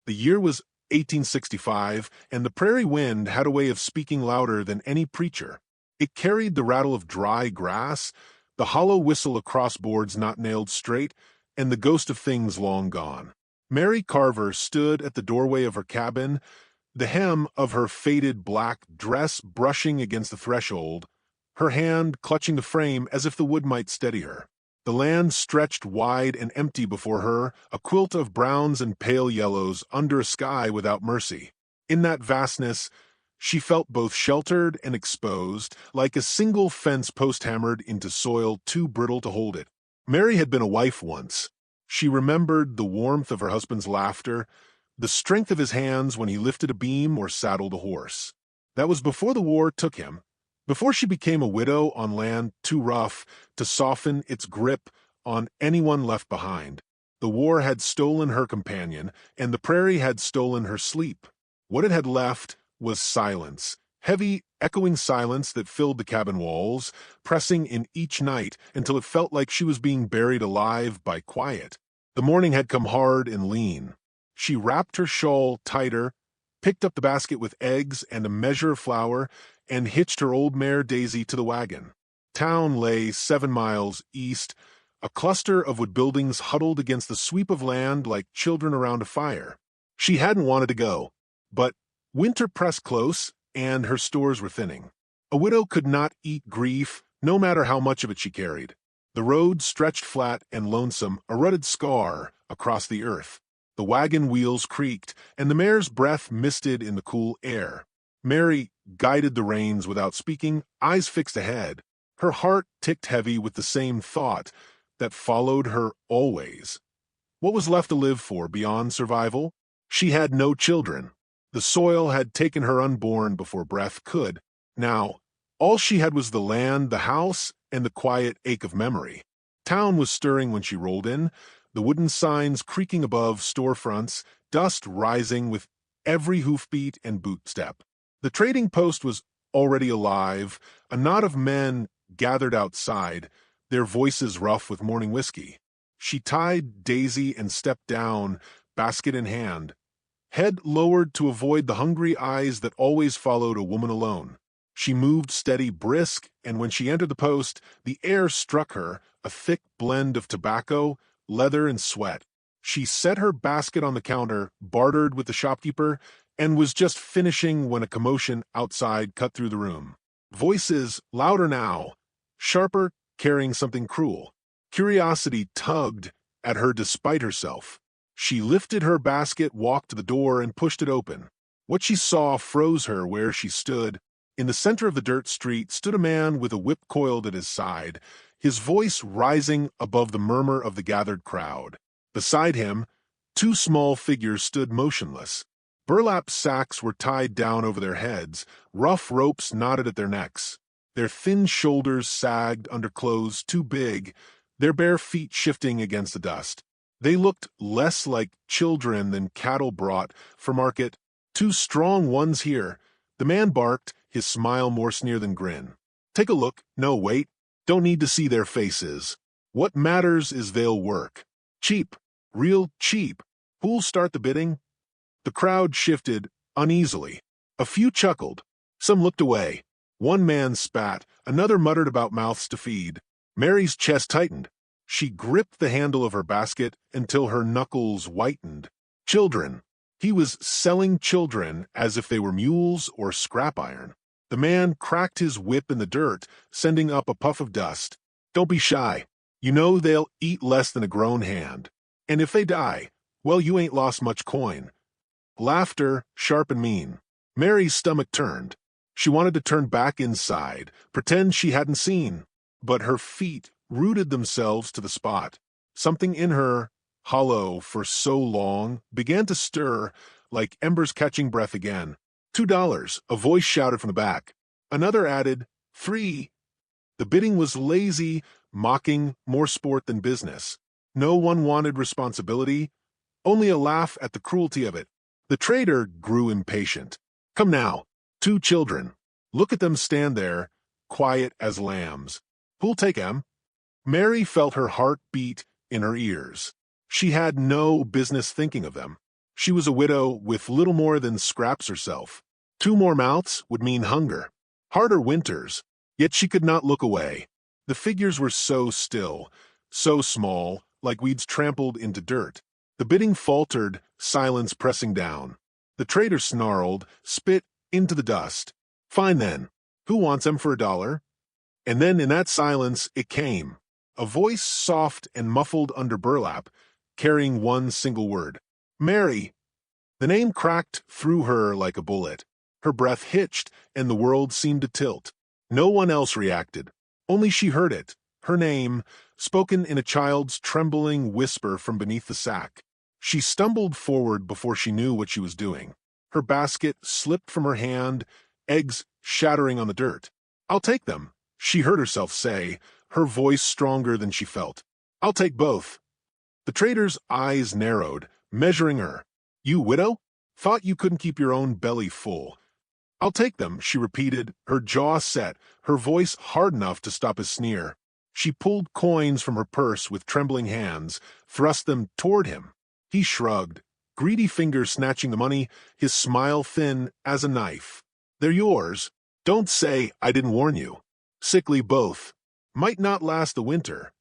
The year was 1865, and the prairie wind had a way of speaking louder than any preacher. It carried the rattle of dry grass, the hollow whistle across boards not nailed straight, and the ghost of things long gone. Mary Carver stood at the doorway of her cabin, the hem of her faded black dress brushing against the threshold, her hand clutching the frame as if the wood might steady her. The land stretched wide and empty before her, a quilt of browns and pale yellows under a sky without mercy. In that vastness, she felt both sheltered and exposed, like a single fence post hammered into soil too brittle to hold it. Mary had been a wife once. She remembered the warmth of her husband's laughter, the strength of his hands when he lifted a beam or saddled a horse. That was before the war took him, before she became a widow on land too rough to soften its grip on anyone left behind. The war had stolen her companion, and the prairie had stolen her sleep. What it had left was silence, heavy, echoing silence that filled the cabin walls, pressing in each night until it felt like she was being buried alive by quiet. The morning had come hard and lean. She wrapped her shawl tighter, picked up the basket with eggs and a measure of flour, and hitched her old mare Daisy to the wagon. Town lay 7 miles east, a cluster of wood buildings huddled against the sweep of land like children around a fire. She hadn't wanted to go, but winter pressed close, and her stores were thinning. A widow could not eat grief, no matter how much of it she carried. The road stretched flat and lonesome, a rutted scar across the earth. The wagon wheels creaked, and the mare's breath misted in the cool air. Mary guided the reins without speaking, eyes fixed ahead. Her heart ticked heavy with the same thought that followed her always. What was left to live for beyond survival? She had no children. The soil had taken her unborn before breath could. Now, all she had was the land, the house, and the quiet ache of memory. Town was stirring when she rolled in, the wooden signs creaking above storefronts, dust rising with every hoofbeat and boot step. The trading post was already alive, a knot of men gathered outside, their voices rough with morning whiskey. She tied Daisy and stepped down, basket in hand, head lowered to avoid the hungry eyes that always followed a woman alone. She moved steady, brisk, and when she entered the post, the air struck her, a thick blend of tobacco, leather, and sweat. She set her basket on the counter, bartered with the shopkeeper, and was just finishing when a commotion outside cut through the room. Voices, louder now, sharper, carrying something cruel. Curiosity tugged at her despite herself. She lifted her basket, walked to the door, and pushed it open. What she saw froze her where she stood. In the center of the dirt street stood a man with a whip coiled at his side, his voice rising above the murmur of the gathered crowd. Beside him, 2 small figures stood motionless. Burlap sacks were tied down over their heads, rough ropes knotted at their necks. Their thin shoulders sagged under clothes too big, their bare feet shifting against the dust. They looked less like children than cattle brought for market. 2 strong ones here. The man barked, his smile more sneer than grin. Take a look. No, wait. Don't need to see their faces. What matters is they'll work. Cheap. Real cheap. Who'll start the bidding? The crowd shifted uneasily. A few chuckled. Some looked away. One man spat. Another muttered about mouths to feed. Mary's chest tightened. She gripped the handle of her basket until her knuckles whitened. Children. He was selling children as if they were mules or scrap iron. The man cracked his whip in the dirt, sending up a puff of dust. Don't be shy. You know they'll eat less than a grown hand. And if they die, well, you ain't lost much coin. Laughter, sharp and mean. Mary's stomach turned. She wanted to turn back inside, pretend she hadn't seen. But her feet rooted themselves to the spot. Something in her, hollow for so long, began to stir, like embers catching breath again. $2, a voice shouted from the back. Another added, $3. The bidding was lazy, mocking, more sport than business. No one wanted responsibility, only a laugh at the cruelty of it. The trader grew impatient. Come now, 2 children. Look at them stand there, quiet as lambs. Who'll take 'em? Mary felt her heart beat in her ears. She had no business thinking of them. She was a widow with little more than scraps herself. 2 more mouths would mean hunger, harder winters, yet she could not look away. The figures were so still, so small, like weeds trampled into dirt. The bidding faltered, silence pressing down. The trader snarled, spit into the dust. Fine then. Who wants them for $1? And then in that silence it came. A voice soft and muffled under burlap, carrying one single word. Mary. The name cracked through her like a bullet. Her breath hitched, and the world seemed to tilt. No one else reacted. Only she heard it, her name, spoken in a child's trembling whisper from beneath the sack. She stumbled forward before she knew what she was doing. Her basket slipped from her hand, eggs shattering on the dirt. I'll take them, she heard herself say, her voice stronger than she felt. I'll take both. The trader's eyes narrowed, measuring her. You widow? Thought you couldn't keep your own belly full. I'll take them, she repeated, her jaw set, her voice hard enough to stop his sneer. She pulled coins from her purse with trembling hands, thrust them toward him. He shrugged, greedy fingers snatching the money, his smile thin as a knife. They're yours. Don't say I didn't warn you. Sickly both. Might not last the winter.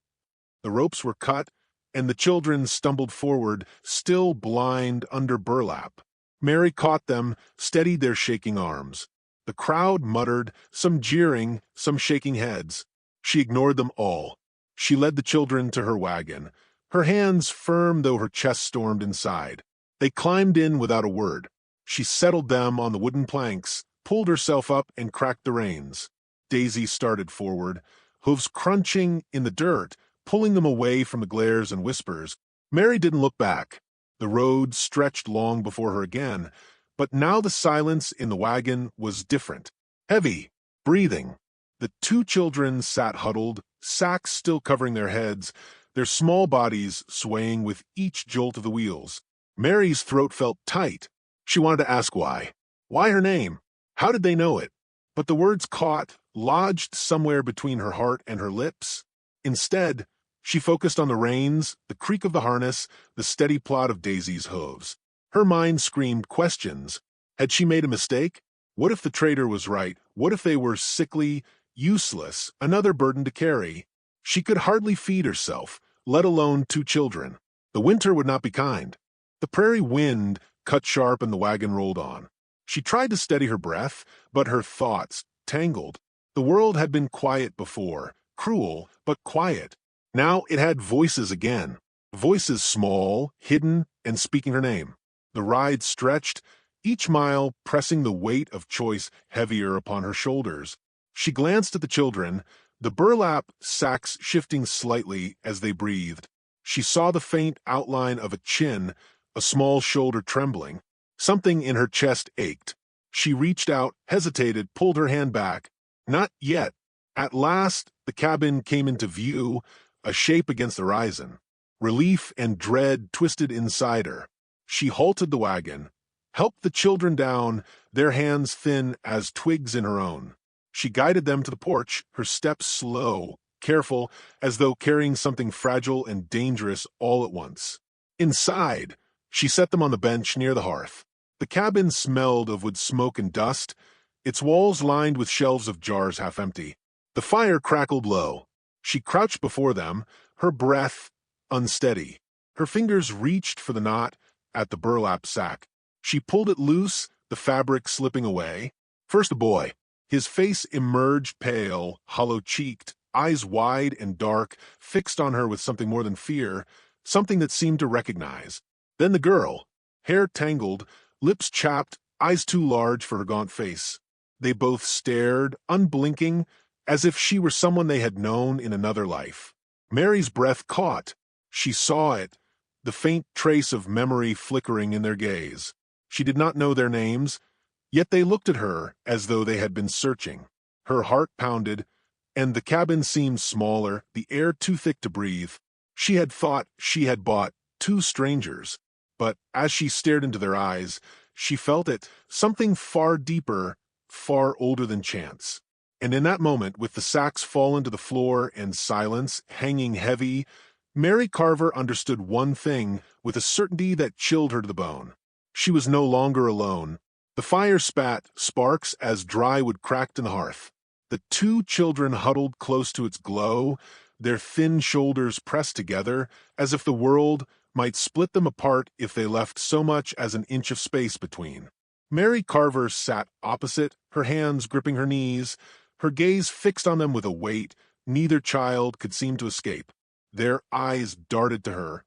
The ropes were cut, and the children stumbled forward, still blind under burlap. Mary caught them, steadied their shaking arms. The crowd muttered, some jeering, some shaking heads. She ignored them all. She led the children to her wagon, her hands firm though her chest stormed inside. They climbed in without a word. She settled them on the wooden planks, pulled herself up, and cracked the reins. Daisy started forward, hooves crunching in the dirt, pulling them away from the glares and whispers. Mary didn't look back. The road stretched long before her again, but now the silence in the wagon was different. Heavy, breathing. The 2 children sat huddled, sacks still covering their heads, their small bodies swaying with each jolt of the wheels. Mary's throat felt tight. She wanted to ask why. Why her name? How did they know it? But the words caught, lodged somewhere between her heart and her lips. Instead, she focused on the reins, the creak of the harness, the steady plod of Daisy's hooves. Her mind screamed questions. Had she made a mistake? What if the trader was right? What if they were sickly, useless, another burden to carry? She could hardly feed herself, let alone 2 children. The winter would not be kind. The prairie wind cut sharp and the wagon rolled on. She tried to steady her breath, but her thoughts tangled. The world had been quiet before, cruel, but quiet. Now it had voices again, voices small, hidden, and speaking her name. The ride stretched, each mile pressing the weight of choice heavier upon her shoulders. She glanced at the children, the burlap sacks shifting slightly as they breathed. She saw the faint outline of a chin, a small shoulder trembling. Something in her chest ached. She reached out, hesitated, pulled her hand back. Not yet. At last, the cabin came into view, a shape against the horizon. Relief and dread twisted inside her. She halted the wagon, helped the children down, their hands thin as twigs in her own. She guided them to the porch, her steps slow, careful, as though carrying something fragile and dangerous all at once. Inside, she set them on the bench near the hearth. The cabin smelled of wood smoke and dust, its walls lined with shelves of jars half empty. The fire crackled low. She crouched before them, her breath unsteady. Her fingers reached for the knot at the burlap sack. She pulled it loose, the fabric slipping away. First a boy. His face emerged pale, hollow-cheeked, eyes wide and dark, fixed on her with something more than fear, something that seemed to recognize. Then the girl, hair tangled, lips chapped, eyes too large for her gaunt face. They both stared, unblinking, as if she were someone they had known in another life. Mary's breath caught. She saw it, the faint trace of memory flickering in their gaze. She did not know their names, yet they looked at her as though they had been searching. Her heart pounded, and the cabin seemed smaller, the air too thick to breathe. She had thought she had bought 2 strangers, but as she stared into their eyes, she felt it, something far deeper, far older than chance. And in that moment, with the sacks fallen to the floor and silence hanging heavy, Mary Carver understood one thing with a certainty that chilled her to the bone. She was no longer alone. The fire spat sparks as dry wood cracked in the hearth. The two children huddled close to its glow, their thin shoulders pressed together, as if the world might split them apart if they left so much as an inch of space between. Mary Carver sat opposite, her hands gripping her knees, her gaze fixed on them with a weight neither child could seem to escape. Their eyes darted to her,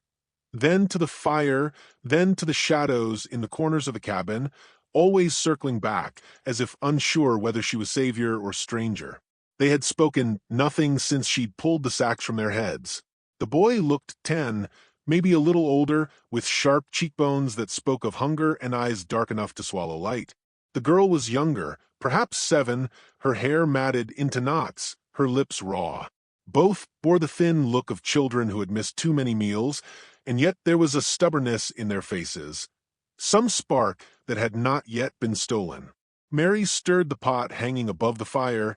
then to the fire, then to the shadows in the corners of the cabin, always circling back, as if unsure whether she was savior or stranger. They had spoken nothing since she'd pulled the sacks from their heads. The boy looked 10, maybe a little older, with sharp cheekbones that spoke of hunger and eyes dark enough to swallow light. The girl was younger, perhaps 7, her hair matted into knots, her lips raw. Both bore the thin look of children who had missed too many meals, and yet there was a stubbornness in their faces, some spark that had not yet been stolen. Mary stirred the pot hanging above the fire,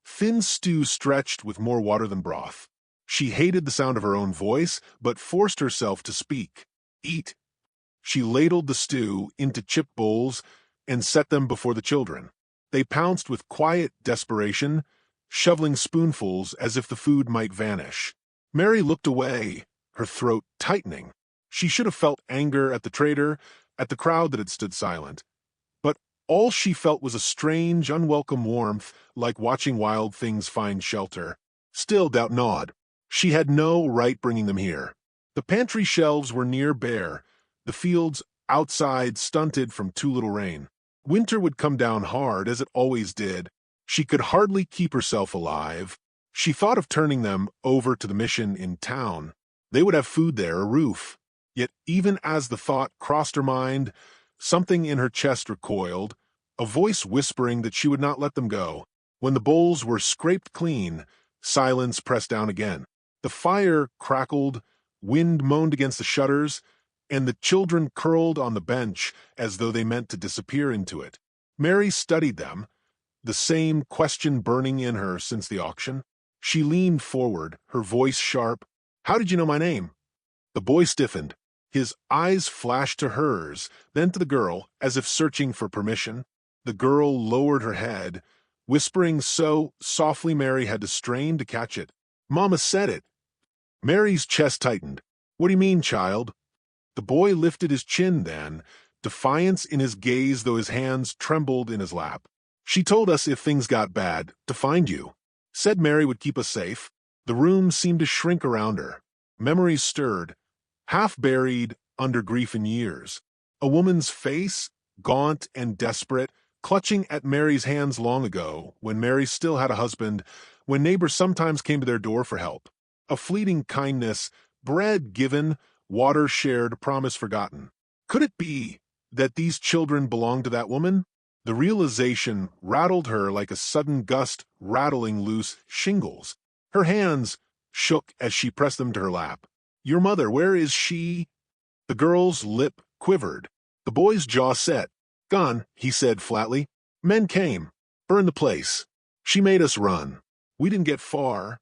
thin stew stretched with more water than broth. She hated the sound of her own voice, but forced herself to speak. Eat. She ladled the stew into chip bowls and set them before the children. They pounced with quiet desperation, shoveling spoonfuls as if the food might vanish. Mary looked away, her throat tightening. She should have felt anger at the traitor, at the crowd that had stood silent. But all she felt was a strange, unwelcome warmth, like watching wild things find shelter. Still, doubt gnawed. She had no right bringing them here. The pantry shelves were near bare, the fields outside stunted from too little rain. Winter would come down hard, as it always did. She could hardly keep herself alive. She thought of turning them over to the mission in town. They would have food there, a roof. Yet even as the thought crossed her mind, something in her chest recoiled, a voice whispering that she would not let them go. When the bowls were scraped clean, silence pressed down again. The fire crackled, wind moaned against the shutters, and the children curled on the bench as though they meant to disappear into it. Mary studied them, the same question burning in her since the auction. She leaned forward, her voice sharp. "How did you know my name?" The boy stiffened. His eyes flashed to hers, then to the girl, as if searching for permission. The girl lowered her head, whispering so softly Mary had to strain to catch it. "Mama said it." Mary's chest tightened. "What do you mean, child?" The boy lifted his chin then, defiance in his gaze though his hands trembled in his lap. "She told us if things got bad, to find you. Said Mary would keep us safe." The room seemed to shrink around her. Memories stirred, half buried under grief and years. A woman's face, gaunt and desperate, clutching at Mary's hands long ago, when Mary still had a husband, when neighbors sometimes came to their door for help. A fleeting kindness, bread given, water shared, promise forgotten. Could it be that these children belonged to that woman? The realization rattled her like a sudden gust rattling loose shingles. Her hands shook as she pressed them to her lap. "Your mother, where is she?" The girl's lip quivered. The boy's jaw set. "Gone," he said flatly. "Men came. Burned the place. She made us run. We didn't get far."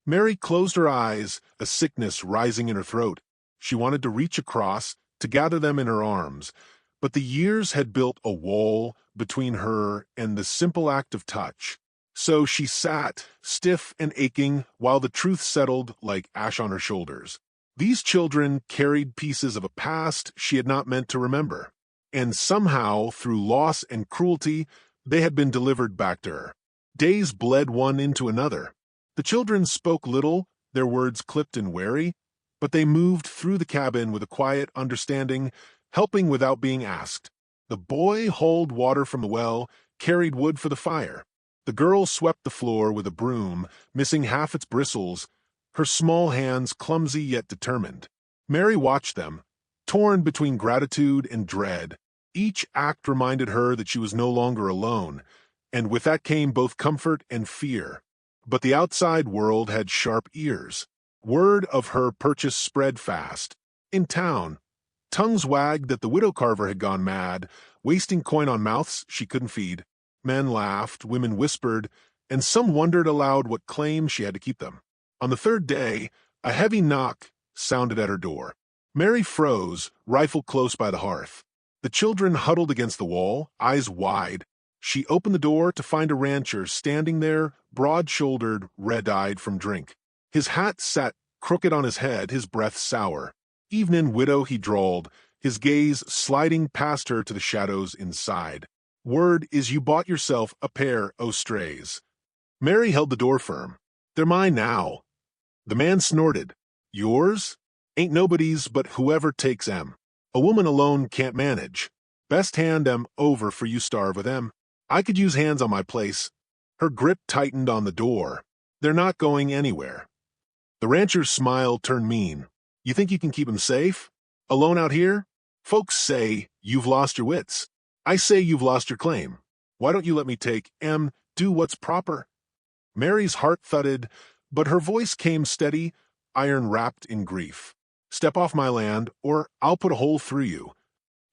Mary closed her eyes, a sickness rising in her throat. She wanted to reach across, to gather them in her arms, but the years had built a wall between her and the simple act of touch. So she sat, stiff and aching, while the truth settled like ash on her shoulders. These children carried pieces of a past she had not meant to remember, and somehow, through loss and cruelty, they had been delivered back to her. Days bled one into another. The children spoke little, their words clipped and wary, but they moved through the cabin with a quiet understanding, helping without being asked. The boy hauled water from the well, carried wood for the fire. The girl swept the floor with a broom, missing half its bristles, her small hands clumsy yet determined. Mary watched them, torn between gratitude and dread. Each act reminded her that she was no longer alone, and with that came both comfort and fear. But the outside world had sharp ears. Word of her purchase spread fast. In town, tongues wagged that the widow Carver had gone mad, wasting coin on mouths she couldn't feed. Men laughed, women whispered, and some wondered aloud what claim she had to keep them. On the third day, a heavy knock sounded at her door. Mary froze, rifle close by the hearth. The children huddled against the wall, eyes wide. She opened the door to find a rancher standing there, broad-shouldered, red-eyed from drink. His hat sat crooked on his head, his breath sour. "Evenin', widow," he drawled, his gaze sliding past her to the shadows inside. "Word is you bought yourself a pair o' strays." Mary held the door firm. "They're mine now." The man snorted. "Yours? Ain't nobody's but whoever takes 'em. A woman alone can't manage. Best hand 'em over for you starve with 'em. I could use hands on my place." Her grip tightened on the door. "They're not going anywhere." The rancher's smile turned mean. "You think you can keep 'em safe? Alone out here? Folks say you've lost your wits. I say you've lost your claim. Why don't you let me take 'em, do what's proper?" Mary's heart thudded, but her voice came steady, iron-wrapped in grief. "Step off my land, or I'll put a hole through you."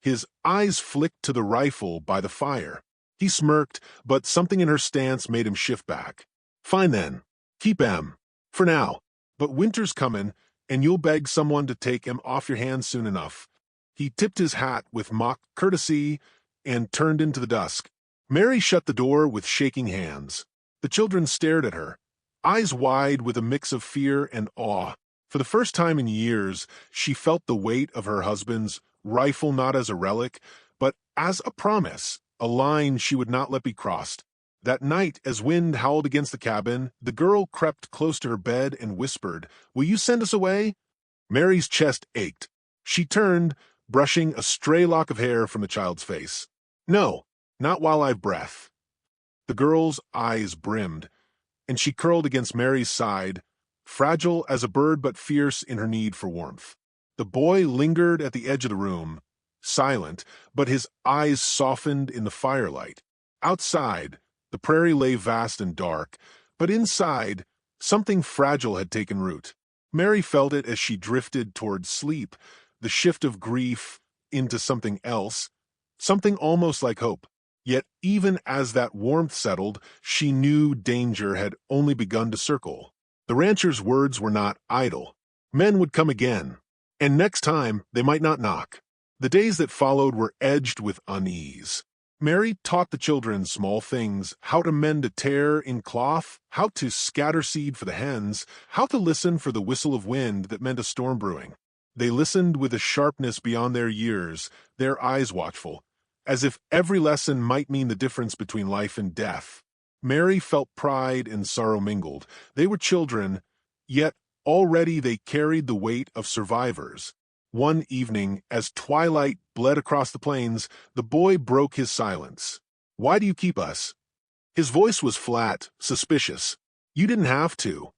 His eyes flicked to the rifle by the fire. He smirked, but something in her stance made him shift back. "Fine then. Keep 'em. For now. But winter's comin', and you'll beg someone to take 'em off your hands soon enough." He tipped his hat with mock courtesy and turned into the dusk. Mary shut the door with shaking hands. The children stared at her, eyes wide with a mix of fear and awe. For the first time in years, she felt the weight of her husband's rifle not as a relic, but as a promise, a line she would not let be crossed. That night, as wind howled against the cabin, the girl crept close to her bed and whispered, "Will you send us away?" Mary's chest ached. She turned, brushing a stray lock of hair from the child's face. "No, not while I've breath." The girl's eyes brimmed, and she curled against Mary's side, fragile as a bird but fierce in her need for warmth. The boy lingered at the edge of the room, silent, but his eyes softened in the firelight. Outside, the prairie lay vast and dark, but inside, something fragile had taken root. Mary felt it as she drifted towards sleep, the shift of grief into something else, something almost like hope. Yet even as that warmth settled, she knew danger had only begun to circle. The rancher's words were not idle. Men would come again, and next time they might not knock. The days that followed were edged with unease. Mary taught the children small things, how to mend a tear in cloth, how to scatter seed for the hens, how to listen for the whistle of wind that meant a storm brewing. They listened with a sharpness beyond their years, their eyes watchful, as if every lesson might mean the difference between life and death. Mary felt pride and sorrow mingled. They were children, yet already they carried the weight of survivors. One evening, as twilight bled across the plains, the boy broke his silence. "Why do you keep us?" His voice was flat, suspicious. "You didn't have to."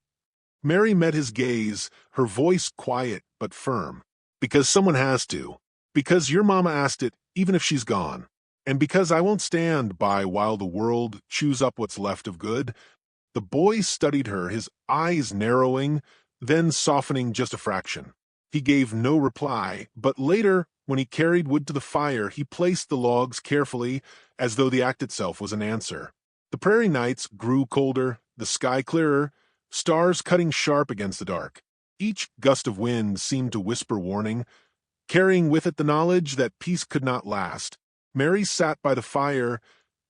Mary met his gaze, her voice quiet but firm. "Because someone has to. Because your mama asked it, even if she's gone. And because I won't stand by while the world chews up what's left of good." The boy studied her, his eyes narrowing, then softening just a fraction. He gave no reply, but later, when he carried wood to the fire, he placed the logs carefully, as though the act itself was an answer. The prairie nights grew colder, the sky clearer, stars cutting sharp against the dark. Each gust of wind seemed to whisper warning, carrying with it the knowledge that peace could not last. Mary sat by the fire,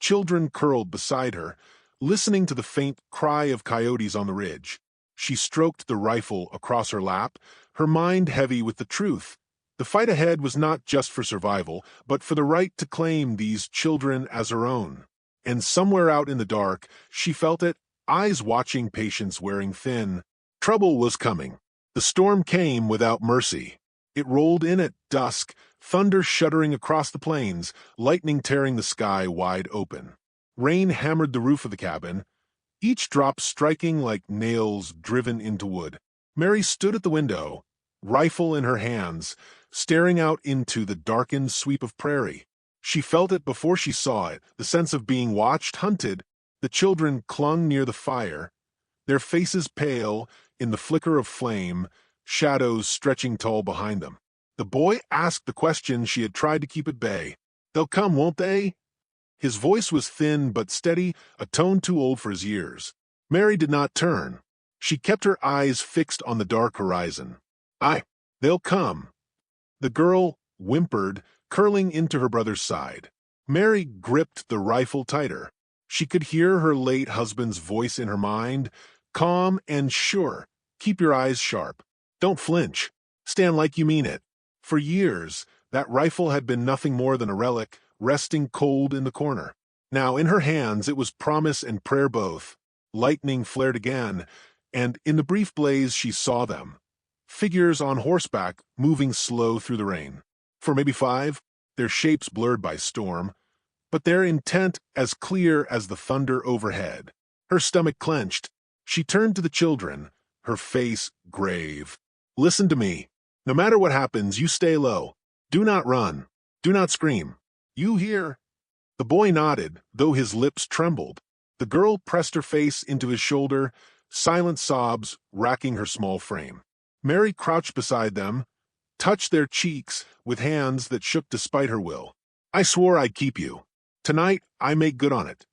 children curled beside her, listening to the faint cry of coyotes on the ridge. She stroked the rifle across her lap, her mind heavy with the truth. The fight ahead was not just for survival, but for the right to claim these children as her own. And somewhere out in the dark, she felt it, eyes watching, patience wearing thin. Trouble was coming. The storm came without mercy. It rolled in at dusk, thunder shuddering across the plains, lightning tearing the sky wide open. Rain hammered the roof of the cabin, each drop striking like nails driven into wood. Mary stood at the window, rifle in her hands, staring out into the darkened sweep of prairie. She felt it before she saw it, the sense of being watched, hunted. The children clung near the fire, their faces pale in the flicker of flame, shadows stretching tall behind them. The boy asked the question she had tried to keep at bay. "They'll come, won't they?" His voice was thin but steady, a tone too old for his years. Mary did not turn. She kept her eyes fixed on the dark horizon. "They'll come." The girl whimpered, curling into her brother's side. Mary gripped the rifle tighter. She could hear her late husband's voice in her mind, calm and sure. Keep your eyes sharp. Don't flinch. Stand like you mean it. For years, that rifle had been nothing more than a relic, resting cold in the corner. Now, in her hands, it was promise and prayer both. Lightning flared again, and in the brief blaze she saw them. Figures on horseback moving slow through the rain. For maybe 5, their shapes blurred by storm, but their intent as clear as the thunder overhead. Her stomach clenched. She turned to the children, her face grave. Listen to me. No matter what happens, you stay low. Do not run. Do not scream. You hear? The boy nodded, though his lips trembled. The girl pressed her face into his shoulder, silent sobs racking her small frame. Mary crouched beside them, touched their cheeks with hands that shook despite her will. I swore I'd keep you. Tonight, I make good on it.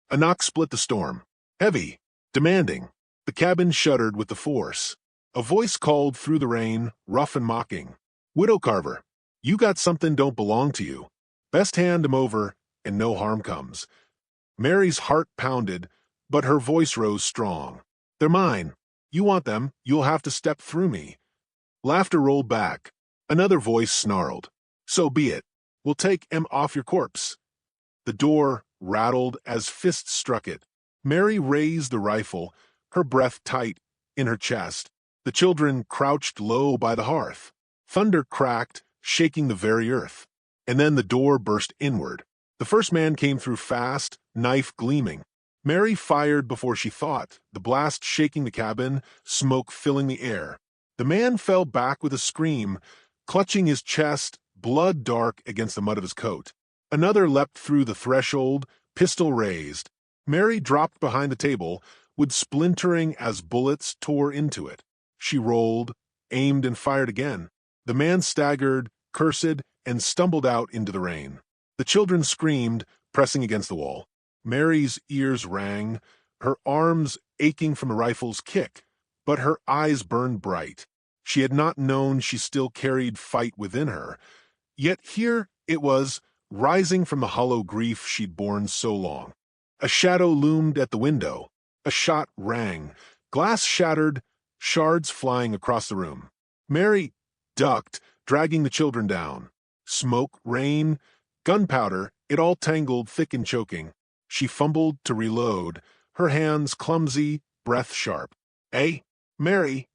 A knock split the storm. Heavy, demanding. The cabin shuddered with the force. A voice called through the rain, rough and mocking. Widow Carver, you got something don't belong to you. Best hand 'em over, and no harm comes. Mary's heart pounded, but her voice rose strong. They're mine. You want them, you'll have to step through me. Laughter rolled back. Another voice snarled. So be it. We'll take 'em off your corpse. The door rattled as fists struck it. Mary raised the rifle, her breath tight in her chest. The children crouched low by the hearth. Thunder cracked, shaking the very earth. And then the door burst inward. The first man came through fast, knife gleaming. Mary fired before she thought, the blast shaking the cabin, smoke filling the air. The man fell back with a scream, clutching his chest, blood dark against the mud of his coat. Another leapt through the threshold, pistol raised. Mary dropped behind the table, wood splintering as bullets tore into it. She rolled, aimed, and fired again. The man staggered, cursed, and stumbled out into the rain. The children screamed, pressing against the wall. Mary's ears rang, her arms aching from the rifle's kick, but her eyes burned bright. She had not known she still carried fight within her. Yet here it was, rising from the hollow grief she'd borne so long. A shadow loomed at the window. A shot rang. Glass shattered, shards flying across the room. Mary ducked, dragging the children down. Smoke, rain, gunpowder, it all tangled thick and choking. She fumbled to reload, her hands clumsy, breath sharp. "Eh, Mary?"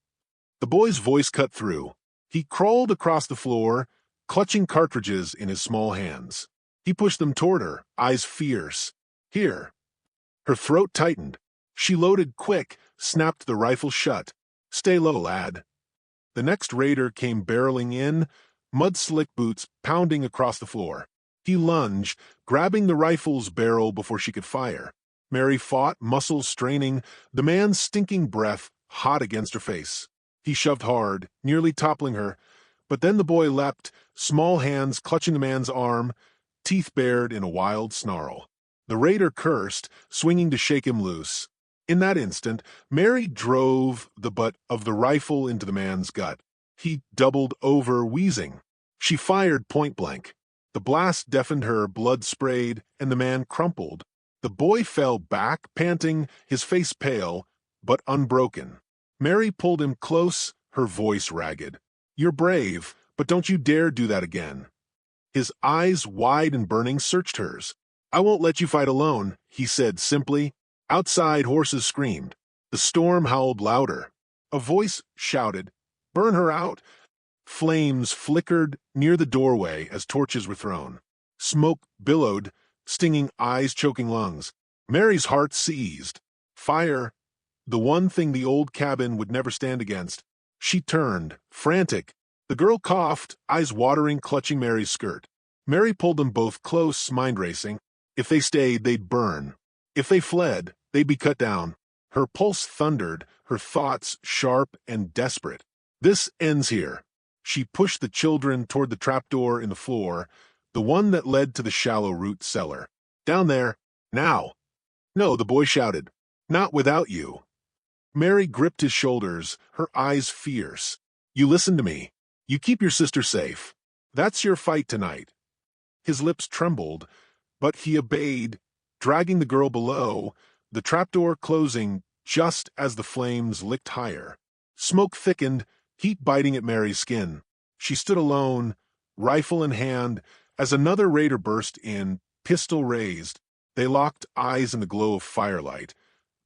The boy's voice cut through. He crawled across the floor, clutching cartridges in his small hands. He pushed them toward her, eyes fierce. "Here." Her throat tightened. She loaded quick, snapped the rifle shut. "Stay low, lad." The next raider came barreling in, mud-slick boots pounding across the floor. He lunged, grabbing the rifle's barrel before she could fire. Mary fought, muscles straining, the man's stinking breath hot against her face. He shoved hard, nearly toppling her, but then the boy leapt, small hands clutching the man's arm, teeth bared in a wild snarl. The raider cursed, swinging to shake him loose. In that instant, Mary drove the butt of the rifle into the man's gut. He doubled over, wheezing. She fired point-blank. The blast deafened her, blood sprayed, and the man crumpled. The boy fell back, panting, his face pale, but unbroken. Mary pulled him close, her voice ragged. "You're brave, but don't you dare do that again." His eyes, wide and burning, searched hers. "I won't let you fight alone," he said simply. Outside, horses screamed. The storm howled louder. A voice shouted, "Burn her out!" Flames flickered near the doorway as torches were thrown. Smoke billowed, stinging eyes, choking lungs. Mary's heart seized. Fire, the one thing the old cabin would never stand against. She turned, frantic. The girl coughed, eyes watering, clutching Mary's skirt. Mary pulled them both close, mind racing. If they stayed, they'd burn. If they fled, they'd be cut down. Her pulse thundered, her thoughts sharp and desperate. This ends here. She pushed the children toward the trapdoor in the floor, the one that led to the shallow root cellar. "Down there, now!" "No," the boy shouted. "Not without you." Mary gripped his shoulders, her eyes fierce. "You listen to me. You keep your sister safe. That's your fight tonight. His lips trembled, but he obeyed, dragging the girl below, the trapdoor closing just as the flames licked higher. Smoke thickened, heat biting at Mary's skin. She stood alone, rifle in hand, as another raider burst in, pistol raised. They locked eyes in the glow of firelight,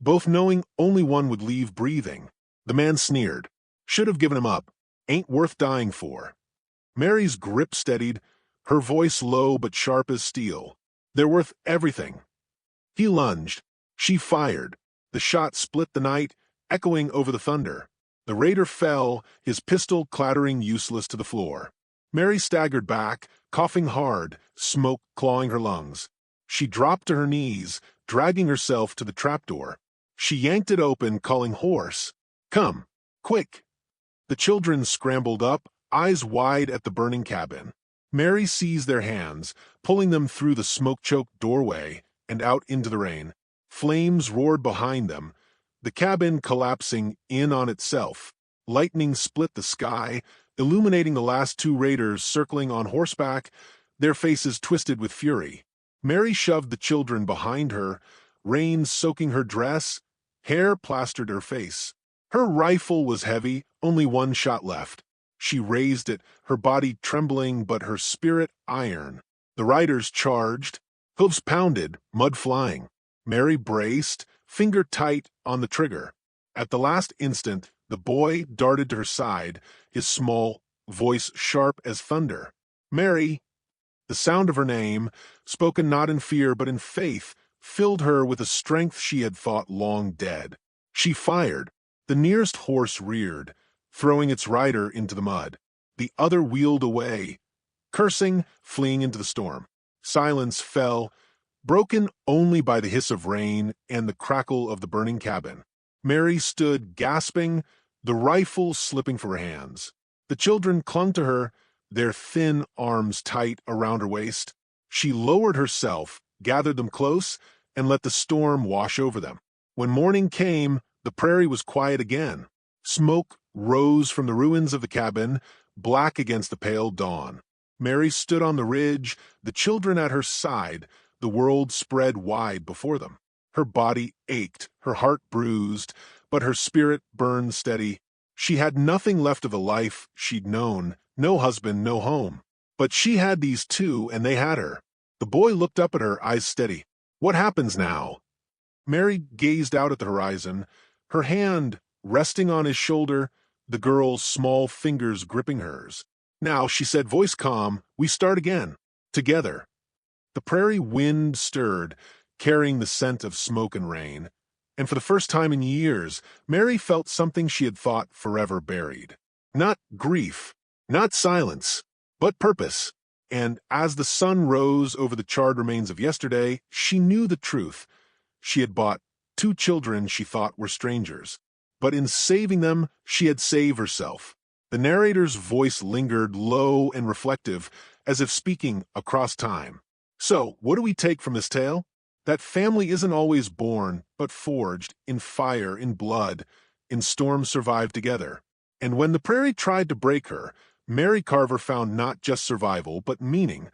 both knowing only one would leave breathing. The man sneered. Should have given him up. Ain't worth dying for. Mary's grip steadied, her voice low but sharp as steel. They're worth everything. He lunged. She fired. The shot split the night, echoing over the thunder. The raider fell, his pistol clattering useless to the floor. Mary staggered back, coughing hard, smoke clawing her lungs. She dropped to her knees, dragging herself to the trapdoor. She yanked it open, calling hoarse. Come, quick. The children scrambled up, eyes wide at the burning cabin. Mary seized their hands, pulling them through the smoke-choked doorway and out into the rain. Flames roared behind them, the cabin collapsing in on itself. Lightning split the sky, illuminating the last two raiders circling on horseback, their faces twisted with fury. Mary shoved the children behind her, rain soaking her dress, hair plastered her face. Her rifle was heavy, only one shot left. She raised it, her body trembling but her spirit iron. The riders charged, hooves pounded, mud flying. Mary braced, finger tight on the trigger. At the last instant, the boy darted to her side, his small voice sharp as thunder. Mary! The sound of her name, spoken not in fear but in faith, filled her with a strength she had thought long dead. She fired. The nearest horse reared, throwing its rider into the mud. The other wheeled away, cursing, fleeing into the storm. Silence fell, broken only by the hiss of rain and the crackle of the burning cabin. Mary stood gasping, the rifle slipping from her hands. The children clung to her, their thin arms tight around her waist. She lowered herself, gathered them close, and let the storm wash over them. When morning came, the prairie was quiet again. Smoke rose from the ruins of the cabin, black against the pale dawn. Mary stood on the ridge, the children at her side, the world spread wide before them. Her body ached, her heart bruised, but her spirit burned steady. She had nothing left of the life she'd known, no husband, no home. But she had these two, and they had her. The boy looked up at her, eyes steady. What happens now? Mary gazed out at the horizon, her hand resting on his shoulder, the girl's small fingers gripping hers. Now, she said, voice calm, we start again. Together. The prairie wind stirred, carrying the scent of smoke and rain. And for the first time in years, Mary felt something she had thought forever buried. Not grief, not silence, but purpose. And as the sun rose over the charred remains of yesterday, she knew the truth. She had bought two children she thought were strangers. But in saving them, she had saved herself. The narrator's voice lingered low and reflective, as if speaking across time. So, what do we take from this tale? That family isn't always born, but forged, in fire, in blood, in storms survived together. And when the prairie tried to break her, Mary Carver found not just survival, but meaning,